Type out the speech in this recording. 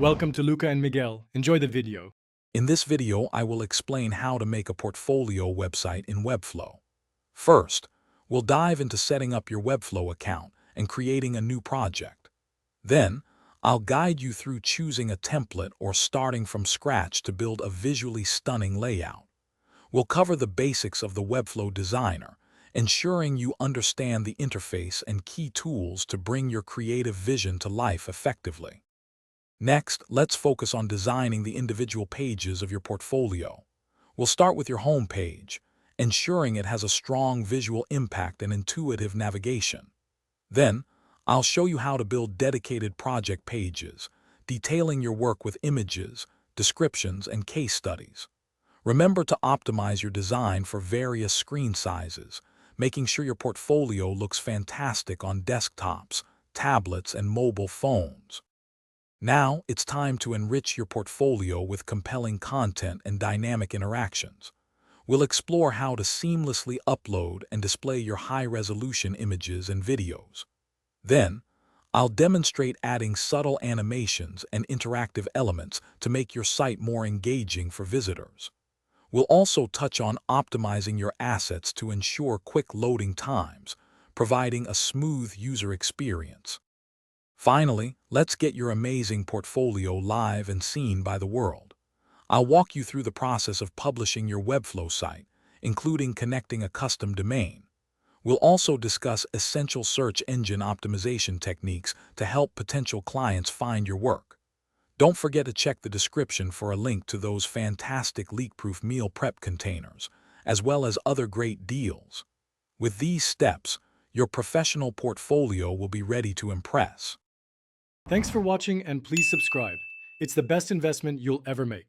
Welcome to Luca and Miguel. Enjoy the video. In this video, I will explain how to make a portfolio website in Webflow. First, we'll dive into setting up your Webflow account and creating a new project. Then, I'll guide you through choosing a template or starting from scratch to build a visually stunning layout. We'll cover the basics of the Webflow designer, ensuring you understand the interface and key tools to bring your creative vision to life effectively. Next, let's focus on designing the individual pages of your portfolio. We'll start with your home page, ensuring it has a strong visual impact and intuitive navigation. Then, I'll show you how to build dedicated project pages, detailing your work with images, descriptions, and case studies. Remember to optimize your design for various screen sizes, making sure your portfolio looks fantastic on desktops, tablets, and mobile phones. Now, it's time to enrich your portfolio with compelling content and dynamic interactions. We'll explore how to seamlessly upload and display your high-resolution images and videos. Then, I'll demonstrate adding subtle animations and interactive elements to make your site more engaging for visitors. We'll also touch on optimizing your assets to ensure quick loading times, providing a smooth user experience. Finally, let's get your amazing portfolio live and seen by the world. I'll walk you through the process of publishing your Webflow site, including connecting a custom domain. We'll also discuss essential search engine optimization techniques to help potential clients find your work. Don't forget to check the description for a link to those fantastic leak-proof meal prep containers, as well as other great deals. With these steps, your professional portfolio will be ready to impress. Thanks for watching and please subscribe. It's the best investment you'll ever make.